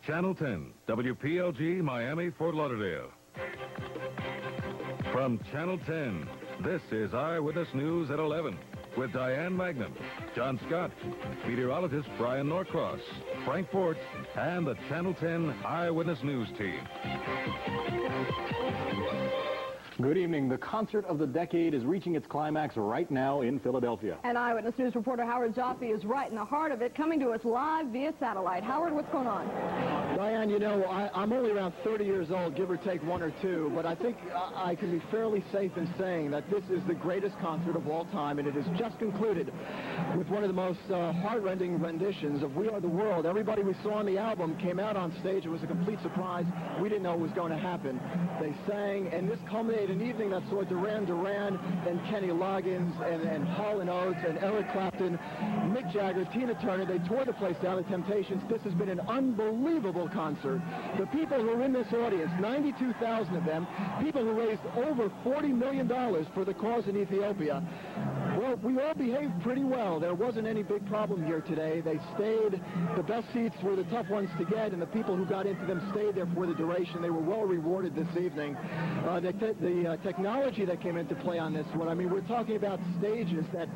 Channel 10, WPLG, Miami, Fort Lauderdale. From Channel 10, this is Eyewitness News at 11 with Diane Magnum, John Scott, meteorologist Brian Norcross, Frank Fort, and the Channel 10 Eyewitness News team. Good evening. The concert of the decade is reaching its climax right now in Philadelphia. And Eyewitness News reporter Howard Jaffe is right in the heart of it, coming to us live via satellite. Howard, what's going on? Diane, you know, I'm only around 30 years old, give or take one or two, but I think I can be fairly safe in saying that this is the greatest concert of all time, and it has just concluded with one of the most heart-rending renditions of We Are the World. Everybody we saw on the album came out on stage. It was a complete surprise. We didn't know it was going to happen. They sang, and this culminated an evening that saw Duran Duran and Kenny Loggins and Hall & Oates and Eric Clapton, Mick Jagger, Tina Turner. They tore the place down, the Temptations. This has been an unbelievable concert. The people who are in this audience, 92,000 of them, people who raised over $40 million for the cause in Ethiopia. Well, we all behaved pretty well. There wasn't any big problem here today. They stayed. The best seats were the tough ones to get, and the people who got into them stayed there for the duration. They were well rewarded this evening. The technology that came into play on this one, I mean, we're talking about stages that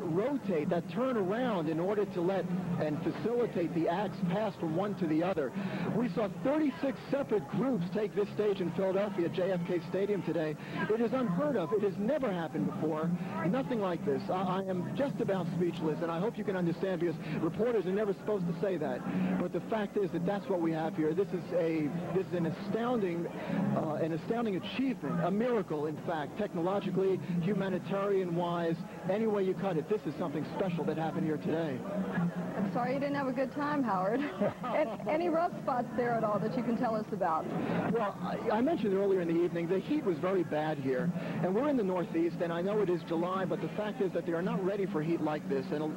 rotate, that turn around in order to let and facilitate the acts pass from one to the other. We saw 36 separate groups take this stage in Philadelphia, JFK Stadium today. It is unheard of. It has never happened before. Nothing like this. I am just about speechless, and I hope you can understand, because reporters are never supposed to say that. But the fact is that that's what we have here. This is an astounding achievement, a miracle, in fact, technologically, humanitarian-wise, any way you cut it. This is something special that happened here today. I'm sorry you didn't have a good time, Howard. Any rough spots there at all that you can tell us about? Well, I mentioned earlier in the evening, the heat was very bad here, and we're in the Northeast, and I know it is July, but the fact is that they are not ready for heat like this, and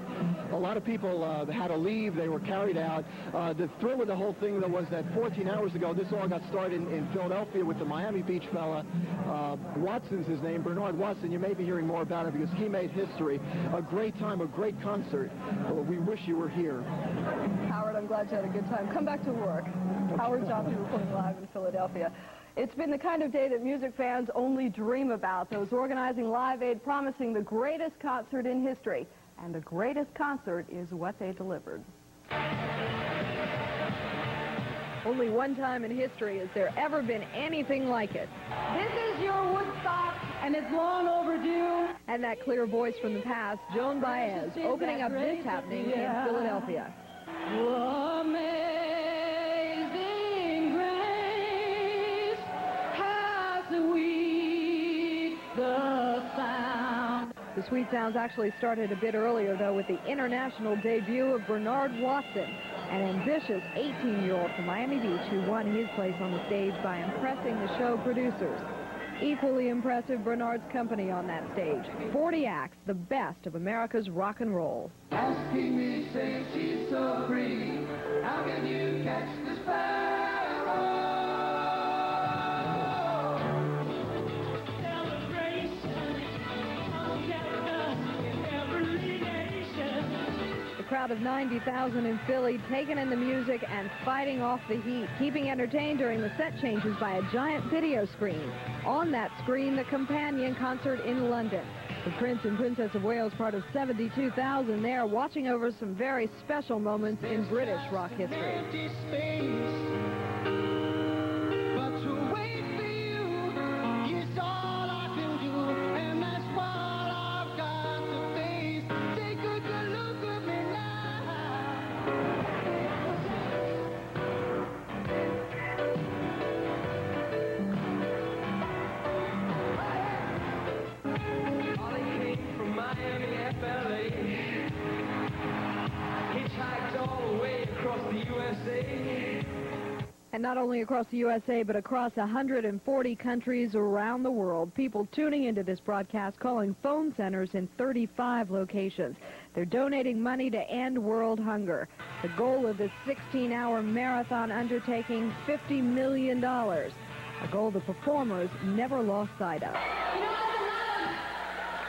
a lot of people had to leave. They were carried out. The thrill of the whole thing, though, was that 14 hours ago, this all got started in Philadelphia with the Miami Beach fella. Watson's his name, Bernard Watson. You may be hearing more about it because he made history. A great time, a great concert. We wish you were here. Howard, I'm glad you had a good time. Come back to work. Howard Jaffe reporting live in Philadelphia. It's been the kind of day that music fans only dream about. Those organizing Live Aid promising the greatest concert in history. And the greatest concert is what they delivered. Only one time in history has there ever been anything like it. This is your Woodstock, and it's long overdue. And that clear voice from the past, Joan Baez, opening up this happening in Philadelphia. Amazing grace, how sweet the sound. The sweet sounds actually started a bit earlier, though, with the international debut of Bernard Watson, an ambitious 18-year-old from Miami Beach who won his place on the stage by impressing the show producers. Equally impressive, Bernard's company on that stage. 40 acts, the best of America's rock and roll. Asking me, say she's so free, how can you catch the sparrow? A crowd of 90,000 in Philly taking in the music and fighting off the heat, keeping entertained during the set changes by a giant video screen. On that screen, the companion concert in London. The Prince and Princess of Wales, part of 72,000 there, watching over some very special moments in British rock history. And not only across the USA, but across 140 countries around the world. People tuning into this broadcast, calling phone centers in 35 locations. They're donating money to end world hunger. The goal of this 16-hour marathon undertaking, $50 million. A goal the performers never lost sight of. You know, there's a lot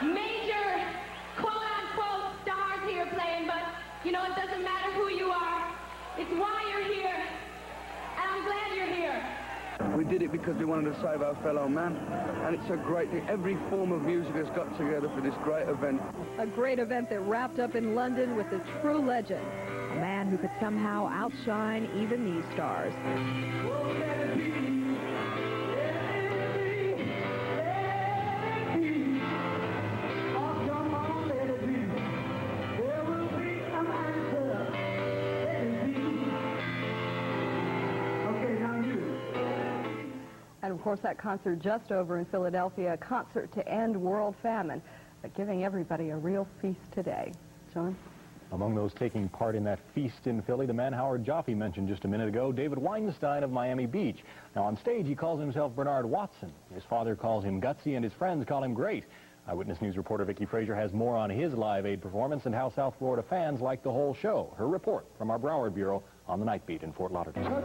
of major, quote-unquote, stars here playing, but, you know, it doesn't matter who you are. It's why you're here. did it because we wanted to save our fellow man. And it's a great thing. Every form of music has got together for this great event. A great event that wrapped up in London with a true legend, a man who could somehow outshine even these stars. And of course, that concert just over in Philadelphia, a concert to end world famine, but giving everybody a real feast today. John? Among those taking part in that feast in Philly, the man Howard Jaffe mentioned just a minute ago, David Weinstein of Miami Beach. Now on stage, he calls himself Bernard Watson. His father calls him Gutsy, and his friends call him Great. Eyewitness News reporter Vicki Frazier has more on his Live Aid performance and how South Florida fans like the whole show. Her report from our Broward Bureau on the Nightbeat in Fort Lauderdale.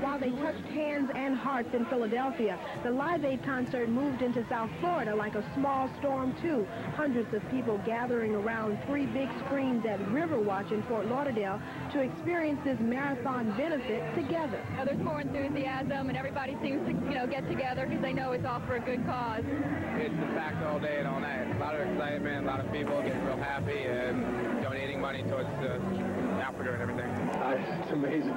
While they touched hands and hearts in Philadelphia, the Live Aid concert moved into South Florida like a small storm, too. Hundreds of people gathering around 3 big screens at Riverwatch in Fort Lauderdale to experience this marathon benefit together. There's more enthusiasm, and everybody seems to, get together because they know it's all for a good cause. It's packed all day and all night. A lot of excitement, a lot of people getting real happy and donating money towards Africa and everything. It's amazing.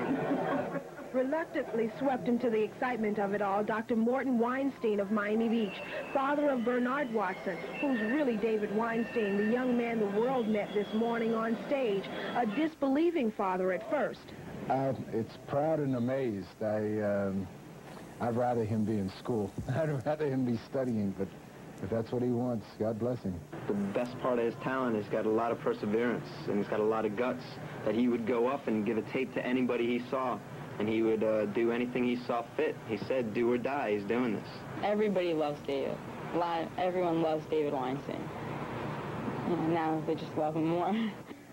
Reluctantly swept into the excitement of it all, Dr. Morton Weinstein of Miami Beach, father of Bernard Watson, who's really David Weinstein, the young man the world met this morning on stage, a disbelieving father at first. It's proud and amazed. I'd rather him be in school. I'd rather him be studying, but if that's what he wants, God bless him. The best part of his talent is got a lot of perseverance, and he's got a lot of guts, that he would go up and give a tape to anybody he saw, and he would do anything he saw fit. He said, do or die. He's doing this. Everybody loves David. Everyone loves David Weinstein. Now they just love him more.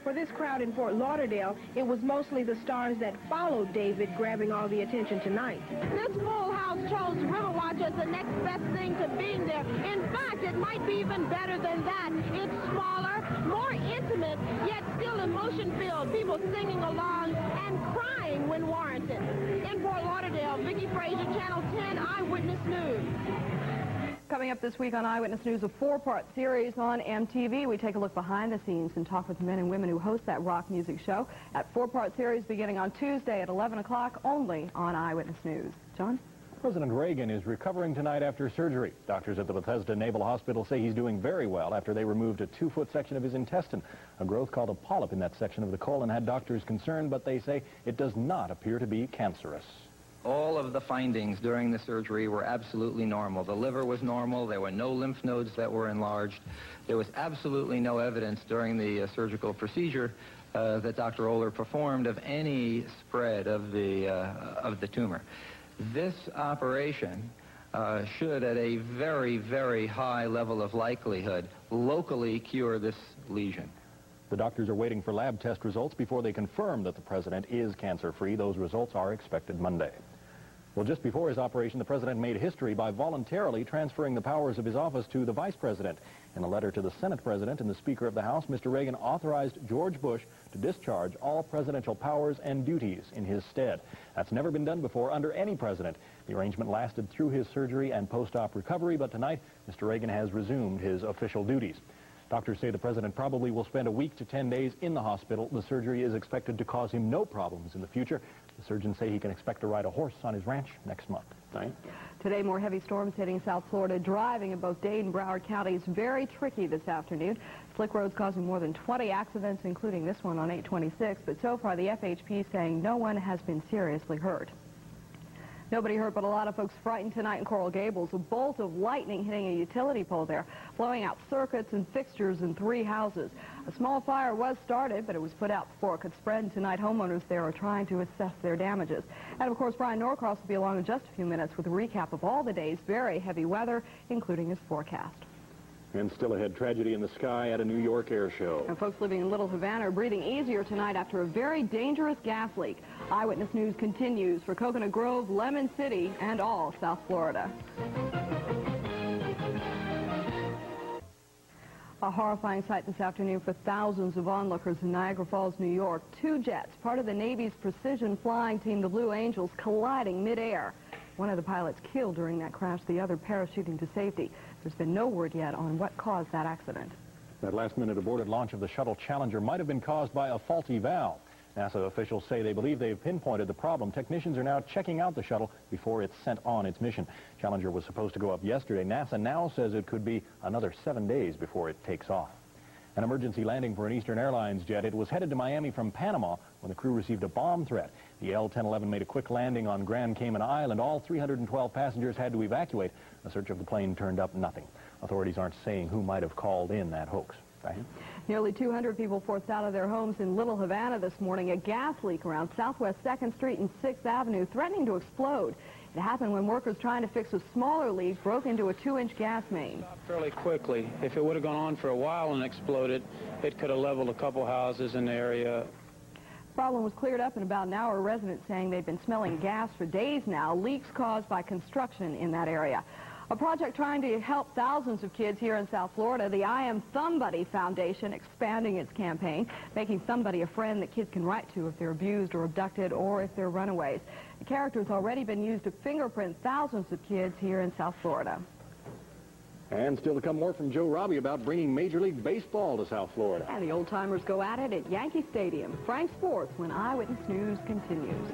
For this crowd in Fort Lauderdale, it was mostly the stars that followed David grabbing all the attention tonight. This full house chose Riverwatch as the next best thing to being there. In fact, it might be even better than that. It's smaller, more intimate, yet still emotion-filled. People singing along and crying when warranted. In Fort Lauderdale, Vicki Frazier, Channel 10 Eyewitness News. Coming up this week on Eyewitness News, a 4-part series on MTV. We take a look behind the scenes and talk with the men and women who host that rock music show. That 4-part series beginning on Tuesday at 11 o'clock only on Eyewitness News. John? President Reagan is recovering tonight after surgery. Doctors at the Bethesda Naval Hospital say he's doing very well after they removed a 2-foot section of his intestine. A growth called a polyp in that section of the colon had doctors concerned, but they say it does not appear to be cancerous. All of the findings during the surgery were absolutely normal. The liver was normal. There were no lymph nodes that were enlarged. There was absolutely no evidence during the surgical procedure that Dr. Oler performed of any spread of the tumor. This operation should, at a very, very high level of likelihood, locally cure this lesion. The doctors are waiting for lab test results before they confirm that the president is cancer-free. Those results are expected Monday. Well, just before his operation, the president made history by voluntarily transferring the powers of his office to the vice president. In a letter to the Senate president and the Speaker of the House, Mr. Reagan authorized George Bush to discharge all presidential powers and duties in his stead. That's never been done before under any president. The arrangement lasted through his surgery and post-op recovery, but tonight, Mr. Reagan has resumed his official duties. Doctors say the president probably will spend a week to 10 days in the hospital. The surgery is expected to cause him no problems in the future. The surgeons say he can expect to ride a horse on his ranch next month. Diane? Today, more heavy storms hitting South Florida. Driving in both Dade and Broward counties very tricky this afternoon. Slick roads causing more than 20 accidents, including this one on 826. But so far, the FHP saying no one has been seriously hurt. Nobody hurt, but a lot of folks frightened tonight in Coral Gables. A bolt of lightning hitting a utility pole there, blowing out circuits and fixtures in 3 houses. A small fire was started, but it was put out before it could spread. And tonight, homeowners there are trying to assess their damages. And, of course, Brian Norcross will be along in just a few minutes with a recap of all the day's very heavy weather, including his forecast. And still ahead, tragedy in the sky at a New York air show. And folks living in Little Havana are breathing easier tonight after a very dangerous gas leak. Eyewitness News continues for Coconut Grove, Lemon City, and all South Florida. A horrifying sight this afternoon for thousands of onlookers in Niagara Falls, New York. Two jets, part of the Navy's precision flying team, the Blue Angels, colliding midair. One of the pilots killed during that crash, the other parachuting to safety. There's been no word yet on what caused that accident. That last-minute aborted launch of the shuttle Challenger might have been caused by a faulty valve. NASA officials say they believe they've pinpointed the problem. Technicians are now checking out the shuttle before it's sent on its mission. Challenger was supposed to go up yesterday. NASA now says it could be another 7 days before it takes off. An emergency landing for an Eastern Airlines jet. It was headed to Miami from Panama when the crew received a bomb threat. The L-1011 made a quick landing on Grand Cayman Island. All 312 passengers had to evacuate. A search of the plane turned up nothing. Authorities aren't saying who might have called in that hoax. Diane? Nearly 200 people forced out of their homes in Little Havana this morning. A gas leak around Southwest 2nd Street and 6th Avenue threatening to explode. It happened when workers trying to fix a smaller leak broke into a 2-inch gas main. Fairly quickly. If it would have gone on for a while and exploded, it could have leveled a couple houses in the area. The problem was cleared up in about an hour. Residents saying they've been smelling gas for days now. Leaks caused by construction in that area. A project trying to help thousands of kids here in South Florida, the I Am Somebody Foundation, expanding its campaign, making somebody a friend that kids can write to if they're abused or abducted or if they're runaways. The character has already been used to fingerprint thousands of kids here in South Florida. And still to come, more from Joe Robbie about bringing Major League Baseball to South Florida. And the old-timers go at it at Yankee Stadium. Frank Sports when Eyewitness News continues.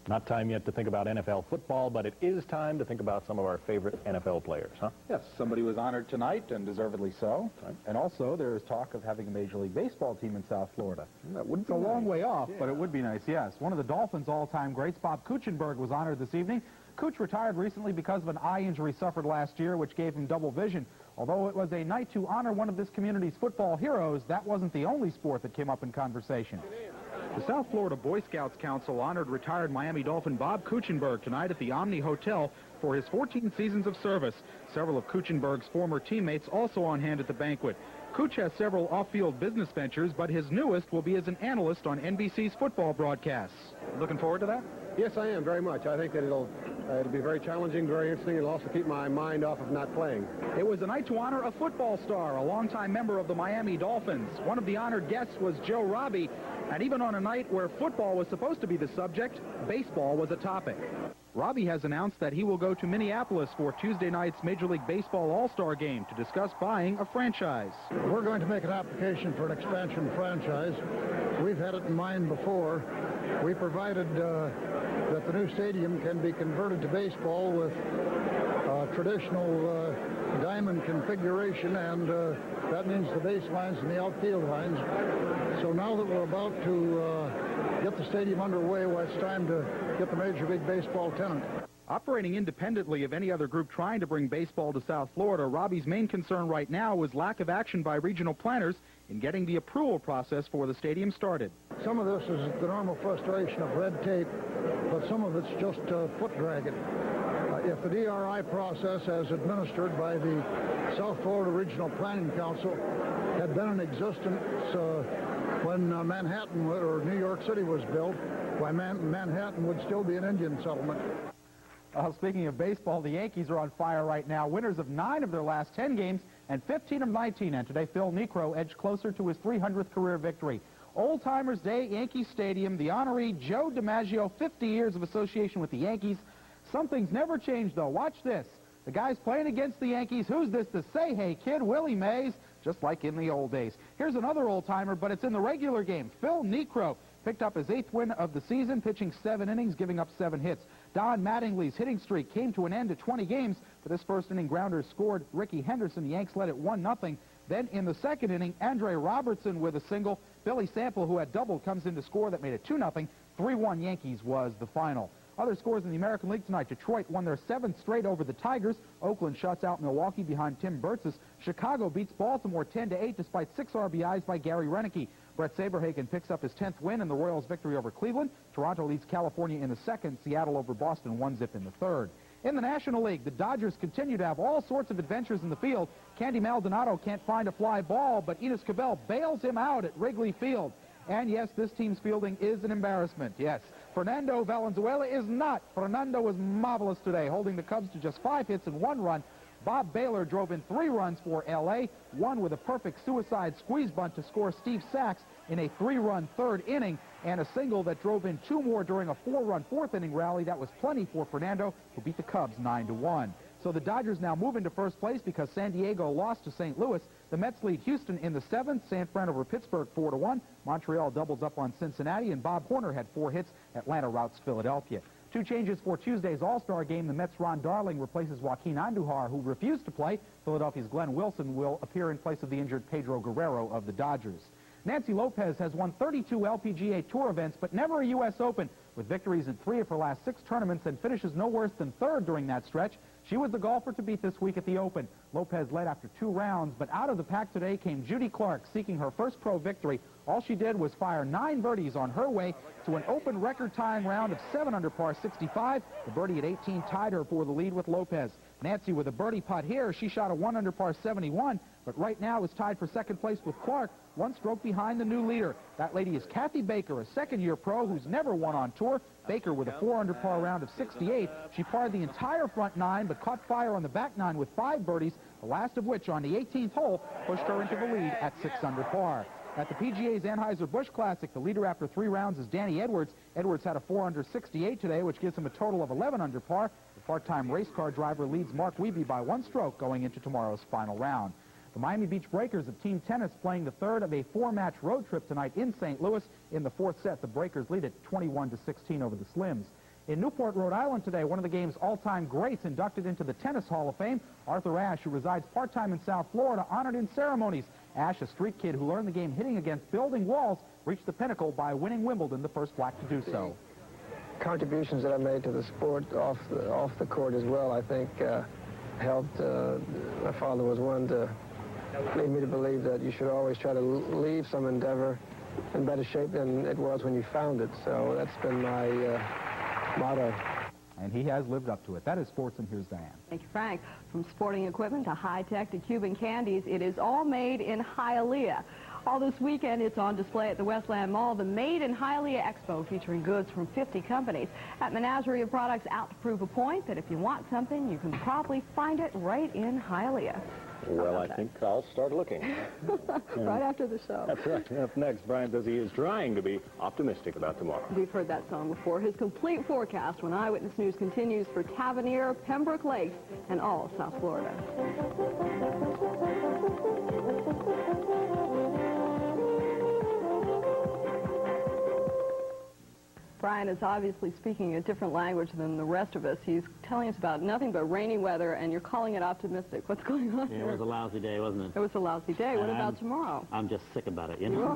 Not time yet to think about NFL football, but it is time to think about some of our favorite NFL players, huh? Yes, somebody was honored tonight, and deservedly so. Right. And also, there is talk of having a Major League Baseball team in South Florida. That would be a nice. long way off, but it would be nice, yes. One of the Dolphins' all-time greats, Bob Kuechenberg, was honored this evening. Cooch retired recently because of an eye injury suffered last year, which gave him double vision. Although it was a night to honor one of this community's football heroes, that wasn't the only sport that came up in conversation. The South Florida Boy Scouts Council honored retired Miami Dolphin Bob Kuechenberg tonight at the Omni Hotel for his 14 seasons of service. Several of Kuechenberg's former teammates also on hand at the banquet. Cooch has several off-field business ventures, but his newest will be as an analyst on NBC's football broadcasts. Looking forward to that? Yes, I am, very much. I think that it'll be very challenging, very interesting. It'll also keep my mind off of not playing. It was a night to honor a football star, a longtime member of the Miami Dolphins. One of the honored guests was Joe Robbie, and even on a night where football was supposed to be the subject, baseball was a topic. Robbie has announced that he will go to Minneapolis for Tuesday night's Major League Baseball All-Star Game to discuss buying a franchise. We're going to make an application for an expansion franchise. We've had it in mind before. We provided that the new stadium can be converted to baseball with traditional diamond configuration, and that means the base lines and the outfield lines. So now that we're about to get the stadium underway, well, it's time to get the Major League Baseball tenant. Operating independently of any other group trying to bring baseball to South Florida, Robbie's main concern right now was lack of action by regional planners in getting the approval process for the stadium started. Some of this is the normal frustration of red tape, but some of it's just foot dragging. If the DRI process as administered by the South Florida Regional Planning Council had been in existence when Manhattan or New York City was built, why Manhattan would still be an Indian settlement. Speaking of baseball, the Yankees are on fire right now. Winners of 9 of their last 10 games and 15 of 19. And today, Phil Niekro edged closer to his 300th career victory. Old Timers Day, Yankee Stadium. The honoree, Joe DiMaggio, 50 years of association with the Yankees. Something's never changed, though. Watch this. The guy's playing against the Yankees. Who's this to say, hey, kid? Willie Mays, just like in the old days. Here's another old-timer, but it's in the regular game. Phil Niekro picked up his 8th win of the season, pitching 7 innings, giving up 7 hits. Don Mattingly's hitting streak came to an end at 20 games, but this first-inning grounder scored Ricky Henderson. The Yanks led it 1-0. Then in the second inning, Andre Robertson with a single. Billy Sample, who had doubled, comes in to score. That made it 2-0. 3-1 Yankees was the final. Other scores in the American League tonight. Detroit won their 7th straight over the Tigers. Oakland shuts out Milwaukee behind Tim Burtz's. Chicago beats Baltimore 10-8 despite 6 RBIs by Gary Renicky. Brett Saberhagen picks up his 10th win in the Royals' victory over Cleveland. Toronto leads California in the 2nd. Seattle over Boston 1-0 in the 3rd. In the National League, the Dodgers continue to have all sorts of adventures in the field. Candy Maldonado can't find a fly ball, but Enos Cabell bails him out at Wrigley Field. And yes, this team's fielding is an embarrassment. Yes, Fernando Valenzuela is not. Fernando was marvelous today, holding the Cubs to just 5 hits and 1 run. Bob Baylor drove in 3 runs for L.A., one with a perfect suicide squeeze bunt to score Steve Sachs in a 3-run 3rd inning, and a single that drove in 2 more during a 4-run 4th inning rally. That was plenty for Fernando, who beat the Cubs 9-1. So the Dodgers now move into first place because San Diego lost to St. Louis. The Mets lead Houston in the 7th. San Fran over Pittsburgh 4-1. Montreal doubles up on Cincinnati, and Bob Horner had 4 hits. Atlanta routs Philadelphia. 2 changes for Tuesday's All-Star game. The Mets' Ron Darling replaces Joaquin Andujar, who refused to play. Philadelphia's Glenn Wilson will appear in place of the injured Pedro Guerrero of the Dodgers. Nancy Lopez has won 32 LPGA Tour events, but never a U.S. Open, with victories in 3 of her last 6 tournaments and finishes no worse than 3rd during that stretch. She was the golfer to beat this week at the Open. Lopez led after 2 rounds, but out of the pack today came Judy Clark, seeking her first pro victory. All she did was fire 9 birdies on her way to an Open record-tying round of 7 under par 65. The birdie at 18 tied her for the lead with Lopez. Nancy with a birdie putt here. She shot a 1 under par 71, but right now is tied for 2nd place with Clark, 1 stroke behind the new leader. That lady is Kathy Baker, a 2nd-year pro who's never won on tour. Baker with a 4 under par round of 68. She parred the entire front 9, but caught fire on the back 9 with 5 birdies, the last of which on the 18th hole pushed her into the lead at 6 under par. At the PGA's Anheuser-Busch Classic, the leader after 3 rounds is Danny Edwards. Edwards had a 4 under 68 today, which gives him a total of 11 under par. The part-time race car driver leads Mark Wiebe by 1 stroke going into tomorrow's final round. The Miami Beach Breakers of team tennis playing the 3rd of a 4-match road trip tonight in St. Louis. In the 4th set, the Breakers lead at 21-16 over the Slims. In Newport, Rhode Island today, one of the game's all-time greats inducted into the Tennis Hall of Fame, Arthur Ashe, who resides part-time in South Florida, honored in ceremonies. Ashe, a street kid who learned the game hitting against building walls, reached the pinnacle by winning Wimbledon, the first black to do so. Contributions that I made to the sport off the court as well, I think, helped. My father was one to lead me to believe that you should always try to leave some endeavor in better shape than it was when you found it. So that's been my motto. And he has lived up to it. That is sports, and here's Diane. Thank you, Frank. From sporting equipment to high-tech to Cuban candies, it is all made in Hialeah. All this weekend, it's on display at the Westland Mall, the Made in Hialeah Expo, featuring goods from 50 companies. At Menagerie of Products, out to prove a point that if you want something, you can probably find it right in Hialeah. Well, I think I'll start looking. Right after the show. That's right. Up next, Brian says he is trying to be optimistic about tomorrow. We've heard that song before. His complete forecast when Eyewitness News continues for Tavernier, Pembroke Lakes, and all South Florida. Brian is obviously speaking a different language than the rest of us. He's telling us about nothing but rainy weather, and you're calling it optimistic. What's going on Yeah, here? it was a lousy day, wasn't it? It was a lousy day. What about tomorrow? I'm just sick about it, you know?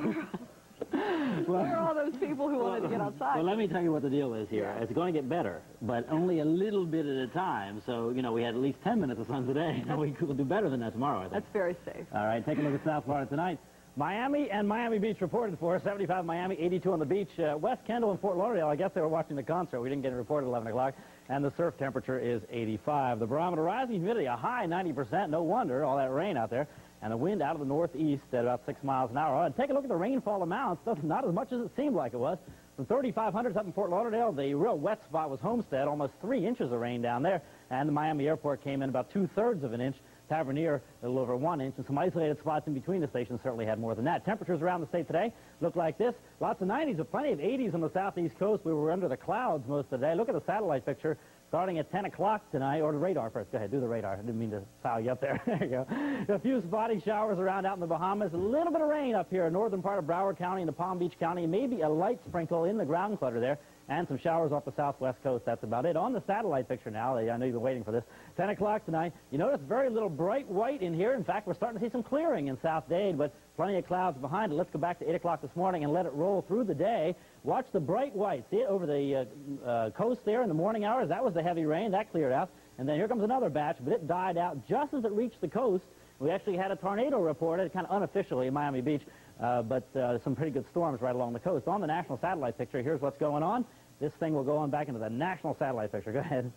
Where are all those people who wanted to get outside? Well, let me tell you what the deal is here. It's going to get better, but only a little bit at a time. So, you know, we had at least 10 minutes of sun today. We'll do better than that tomorrow, I think. That's very safe. All right, take a look at South Florida tonight. Miami and Miami Beach reported for us. 75 Miami, 82 on the beach. West Kendall and Fort Lauderdale, I guess they were watching the concert. We didn't get it reported at 11 o'clock. And the surf temperature is 85. The barometer rising, humidity a high 90%. No wonder, all that rain out there. And the wind out of the northeast at about 6 miles an hour. Take a look at the rainfall amounts. That's not as much as it seemed like it was. From 3,500 up in Fort Lauderdale, the real wet spot was Homestead, almost 3 inches of rain down there. And the Miami airport came in about 2/3 of an inch. Tavernier, a little over 1 inch, and some isolated spots in between the stations certainly had more than that. Temperatures around the state today look like this. Lots of 90s, but plenty of 80s on the southeast coast. We were under the clouds most of the day. Look at the satellite picture starting at 10 o'clock tonight, or the radar first. Go ahead, do the radar. I didn't mean to foul you up there. There you go. A few spotty showers around out in the Bahamas. A little bit of rain up here in northern part of Broward County and the Palm Beach County. Maybe a light sprinkle in the ground clutter there. And some showers off the southwest coast. That's about it. On the satellite picture now, I know you've been waiting for this, 10 o'clock tonight. You notice very little bright white in here. In fact, we're starting to see some clearing in South Dade, but plenty of clouds behind it. Let's go back to 8 o'clock this morning and let it roll through the day. Watch the bright white. See it over the coast there in the morning hours? That was the heavy rain. That cleared out. And then here comes another batch, but it died out just as it reached the coast. We actually had a tornado reported, kind of unofficially, in Miami Beach, but some pretty good storms right along the coast. On the national satellite picture, here's what's going on. This thing will go on back into the national satellite picture. Go ahead.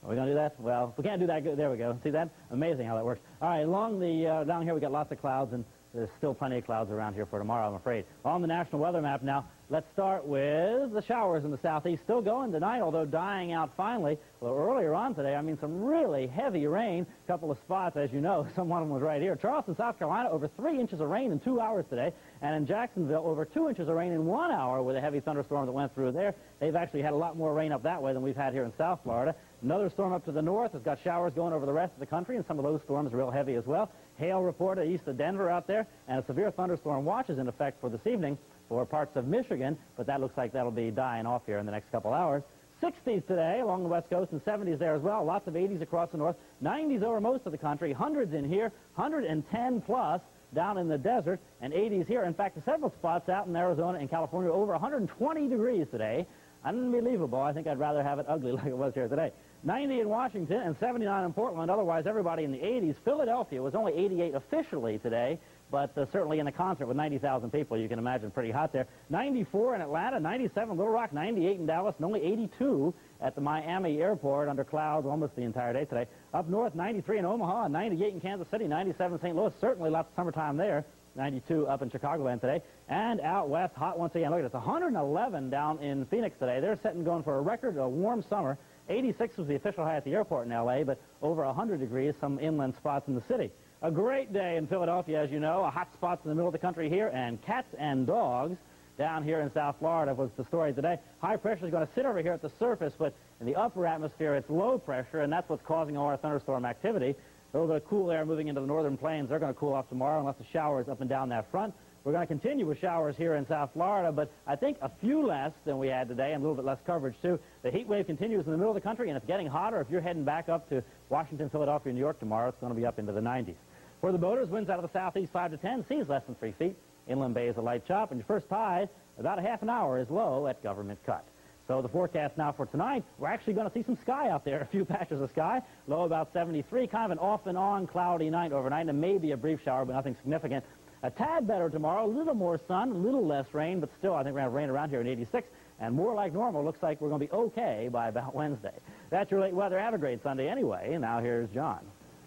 Are we going to do that? Well, if we can't do that, there we go. See that? Amazing how that works. All right, along the, down here we got lots of clouds, and there's still plenty of clouds around here for tomorrow, I'm afraid. On the national weather map now, Let's start with the showers in the southeast. Still going tonight, although dying out finally. Well, earlier on today, I mean, some really heavy rain. A couple of spots, as you know. One of them was right here. Charleston, South Carolina, over 3 inches of rain in 2 hours today. And in Jacksonville, over 2 inches of rain in 1 hour with a heavy thunderstorm that went through there. They've actually had a lot more rain up that way than we've had here in South Florida. Another storm up to the north has got showers going over the rest of the country, and some of those storms are real heavy as well. Hail reported east of Denver out there, and a severe thunderstorm watch is in effect for this evening for parts of Michigan, but that looks like that'll be dying off here in the next couple hours. 60s today along the west coast and 70s there as well. Lots of 80s across the north. 90s over most of the country. Hundreds in here. 110 plus down in the desert, and 80s here. In fact, several spots out in Arizona and California over 120 degrees today. Unbelievable. I think I'd rather have it ugly like it was here today. 90 in Washington and 79 in Portland. Otherwise, everybody in the 80s. Philadelphia was only 88 officially today, but certainly in the concert with 90,000 people, you can imagine pretty hot there. 94 in Atlanta, 97 in Little Rock, 98 in Dallas, and only 82 at the Miami airport under clouds almost the entire day today. Up north, 93 in Omaha, 98 in Kansas City, 97 in St. Louis. Certainly lots of summertime there. 92 up in Chicagoland today. And out west, hot once again. Look at this, 111 down in Phoenix today. They're setting going for a record, a warm summer. 86 was the official high at the airport in L.A., but over 100 degrees, some inland spots in the city. A great day in Philadelphia, as you know. A hot spots in the middle of the country here, and cats and dogs down here in South Florida was the story today. High pressure is going to sit over here at the surface, but in the upper atmosphere, it's low pressure, and that's what's causing all our thunderstorm activity. A little bit of cool air moving into the northern plains. They're going to cool off tomorrow unless the showers up and down that front. We're going to continue with showers here in South Florida, but I think a few less than we had today and a little bit less coverage, too. The heat wave continues in the middle of the country, and it's getting hotter. If you're heading back up to Washington, Philadelphia, New York tomorrow, it's going to be up into the 90s. For the boaters, winds out of the southeast 5 to 10, seas less than 3 feet. Inland Bay is a light chop, and your first tide, about a half an hour, is low at Government Cut. So the forecast now for tonight, we're actually going to see some sky out there, a few patches of sky, low about 73, kind of an off and on cloudy night overnight, and maybe a brief shower, but nothing significant. A tad better tomorrow, a little more sun, a little less rain, but still I think we're going to have rain around here at 86, and more like normal. Looks like we're going to be okay by about Wednesday. That's your late weather. Have a great Sunday anyway, and now here's John.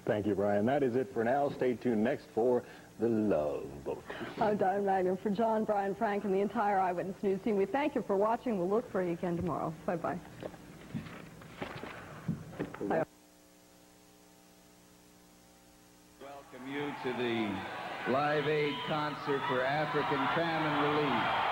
Thank you, Brian. That is it for now. Stay tuned next for The Love Boat. I'm Diane Magner. For John, Brian, Frank, and the entire Eyewitness News team, we thank you for watching. We'll look for you again tomorrow. Bye-bye. Welcome you to the Live Aid concert for African famine relief.